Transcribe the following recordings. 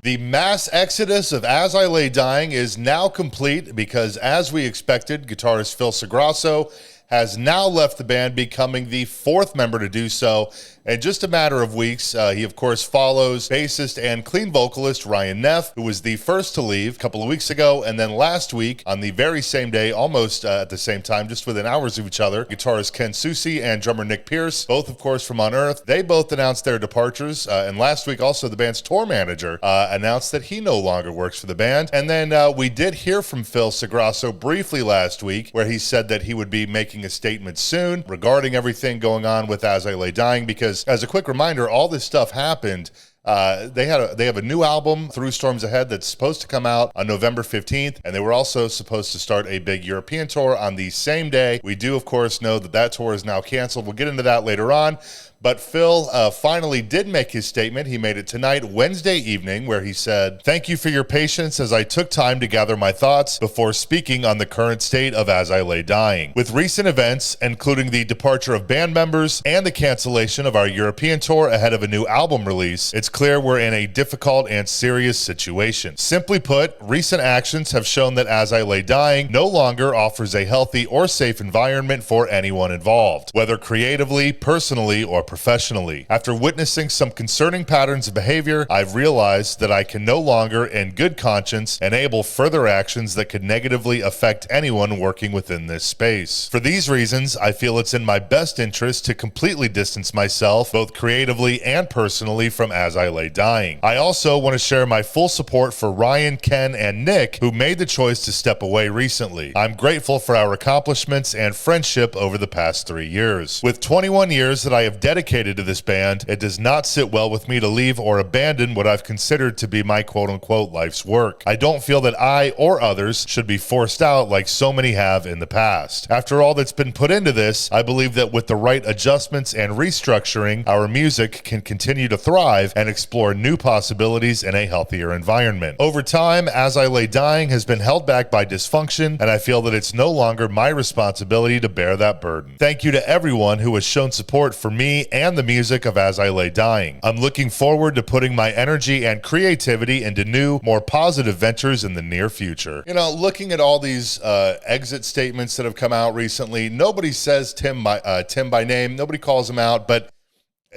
The mass exodus of As I Lay Dying is now complete because, as we expected, guitarist Phil Sgrosso has now left the band, becoming the fourth member to do so in just a matter of weeks. He, of course, follows bassist and clean vocalist Ryan Neff, who was the first to leave a couple of weeks ago. And then last week, on the very same day, almost at the same time, just within hours of each other, guitarist Susi and drummer Nick Pierce, both, of course, from Unearth, they both announced their departures. And last week, also, the band's tour manager announced that he no longer works for the band. And then we did hear from Phil Sgrosso briefly last week, where he said that he would be making a statement soon regarding everything going on with As I Lay Dying, because as a quick reminder, all this stuff happened. They have a new album, Through Storms Ahead, that's supposed to come out on November 15th, and they were also supposed to start a big European tour on the same day. We do, of course, know that that tour is now canceled. We'll get into that later on. But Phil finally did make his statement. He made it tonight, Wednesday evening, where he said, "Thank you for your patience as I took time to gather my thoughts before speaking on the current state of As I Lay Dying. With recent events, including the departure of band members and the cancellation of our European tour ahead of a new album release, it's clear we're in a difficult and serious situation. Simply put, recent actions have shown that As I Lay Dying no longer offers a healthy or safe environment for anyone involved, whether creatively, personally, or professionally. After witnessing some concerning patterns of behavior, I've realized that I can no longer, in good conscience, enable further actions that could negatively affect anyone working within this space. For these reasons, I feel it's in my best interest to completely distance myself, both creatively and personally, from As I Lay Dying. I also want to share my full support for Ryan, Ken, and Nick, who made the choice to step away recently. I'm grateful for our accomplishments and friendship over the past 3 years. With 21 years that I have dedicated to this band, it does not sit well with me to leave or abandon what I've considered to be my quote-unquote life's work. I don't feel that I or others should be forced out like so many have in the past. After all that's been put into this, I believe that with the right adjustments and restructuring, our music can continue to thrive and explore new possibilities in a healthier environment. Over time, As I Lay Dying has been held back by dysfunction, and I feel that it's no longer my responsibility to bear that burden. Thank you to everyone who has shown support for me and the music of As I Lay Dying. I'm looking forward to putting my energy and creativity into new, more positive ventures in the near future." You know, looking at all these exit statements that have come out recently, nobody says Tim by name. Nobody calls him out, but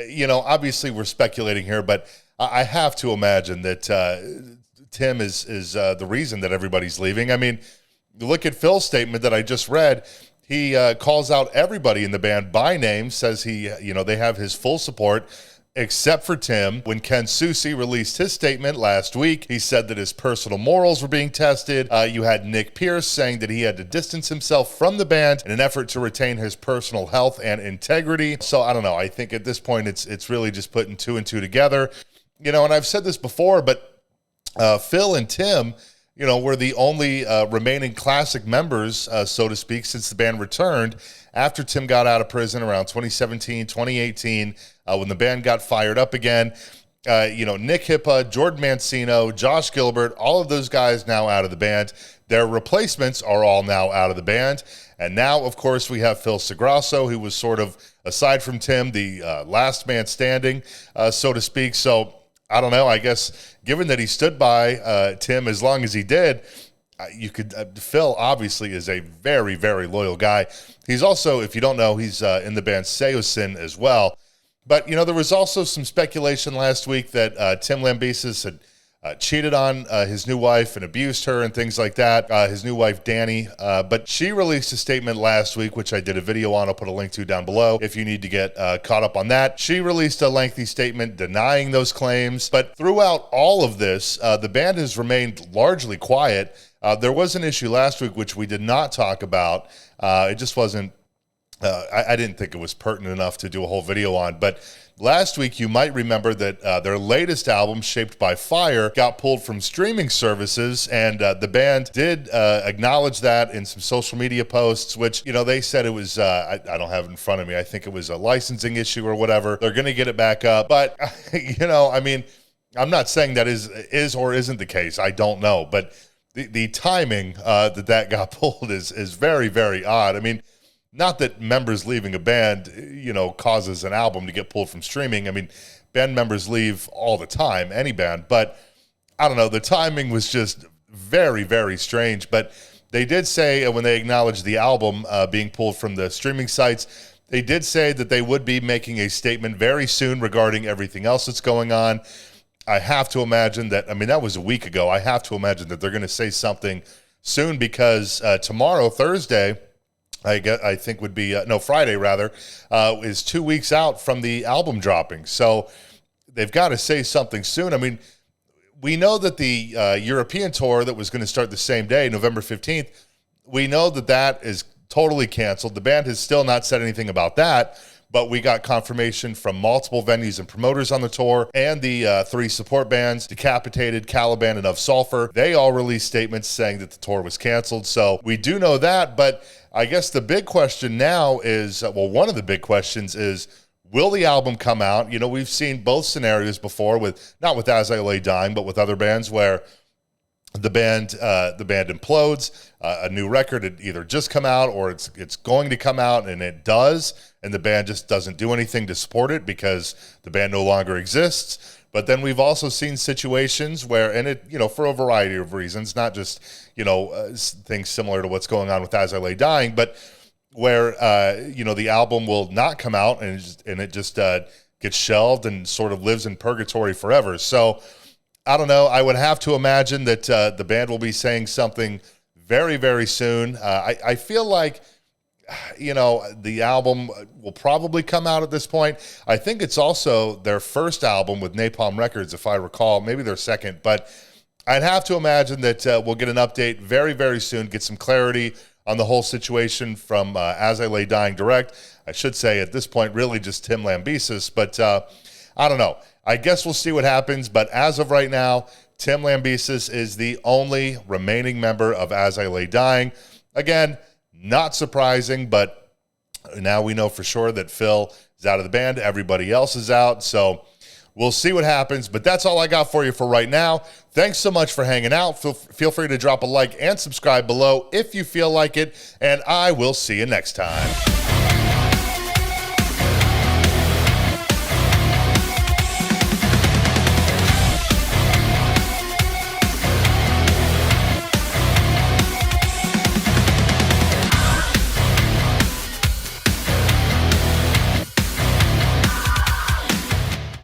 you know, obviously we're speculating here, but I have to imagine that Tim is the reason that everybody's leaving. I mean, look at Phil's statement that I just read. He calls out everybody in the band by name, says they have his full support, except for Tim. When Susi released his statement last week, he said that his personal morals were being tested. You had Nick Pierce saying that he had to distance himself from the band in an effort to retain his personal health and integrity. So I don't know. I think at this point, it's really just putting two and two together. You know, and I've said this before, but Phil and Tim, you know, were the only remaining classic members, so to speak, since the band returned after Tim got out of prison around 2017, 2018, when the band got fired up again. Nick Hippa, Jordan Mancino, Josh Gilbert, all of those guys now out of the band. Their replacements are all now out of the band. And now, of course, we have Phil Sgrosso, who was sort of, aside from Tim, the last man standing, so to speak. So I don't know. I guess given that he stood by Tim as long as he did, Phil obviously is a very, very loyal guy. He's also, if you don't know, he's in the band Sasso as well. But, you know, there was also some speculation last week that Tim Lambesis had cheated on his new wife and abused her and things like that, his new wife, Danny. But she released a statement last week, which I did a video on. I'll put a link to down below if you need to get caught up on that. She released a lengthy statement denying those claims. But throughout all of this, the band has remained largely quiet. There was an issue last week, which we did not talk about. It just wasn't, I didn't think it was pertinent enough to do a whole video on. But last week, you might remember that their latest album, Shaped by Fire, got pulled from streaming services, and the band did acknowledge that in some social media posts, which, you know, they said it was, I don't have it in front of me, I think it was a licensing issue or whatever. They're going to get it back up. But, you know, I mean, I'm not saying that is or isn't the case. I don't know. But the timing that got pulled is very, very odd. I mean, not that members leaving a band, you know, causes an album to get pulled from streaming. I mean, band members leave all the time, any band. But I don't know, the timing was just very, very strange. But they did say, when they acknowledged the album being pulled from the streaming sites, they did say that they would be making a statement very soon regarding everything else that's going on. I have to imagine that, I mean, that was a week ago. I have to imagine that they're going to say something soon, because tomorrow, Thursday, I think would be, Friday rather, is 2 weeks out from the album dropping. So they've got to say something soon. I mean, we know that the European tour that was going to start the same day, November 15th, we know that that is totally canceled. The band has still not said anything about that, but we got confirmation from multiple venues and promoters on the tour, and the 3 support bands, Decapitated, Caliban, and Of Sulfur. They all released statements saying that the tour was canceled. So we do know that, but I guess the big question now is, one of the big questions is, will the album come out? You know, we've seen both scenarios before, with not with As I Lay Dying, but with other bands, where the band implodes, a new record had either just come out or it's going to come out, and it does, and the band just doesn't do anything to support it because the band no longer exists. But then we've also seen situations where, and it, for a variety of reasons, not just, things similar to what's going on with As I Lay Dying, but where, the album will not come out, and it just gets shelved and sort of lives in purgatory forever. So I don't know. I would have to imagine that the band will be saying something very, very soon. I feel like, the album will probably come out at this point. I think it's also their first album with Napalm Records, if I recall, maybe their second. But I'd have to imagine that we'll get an update very, very soon, get some clarity on the whole situation from As I Lay Dying Direct. I should say at this point, really just Tim Lambesis. But I don't know. I guess we'll see what happens. But as of right now, Tim Lambesis is the only remaining member of As I Lay Dying. Again, not surprising, but now we know for sure that Phil is out of the band. Everybody else is out. So we'll see what happens. But that's all I got for you for right now. Thanks so much for hanging out. Feel free to drop a like and subscribe below if you feel like it. And I will see you next time.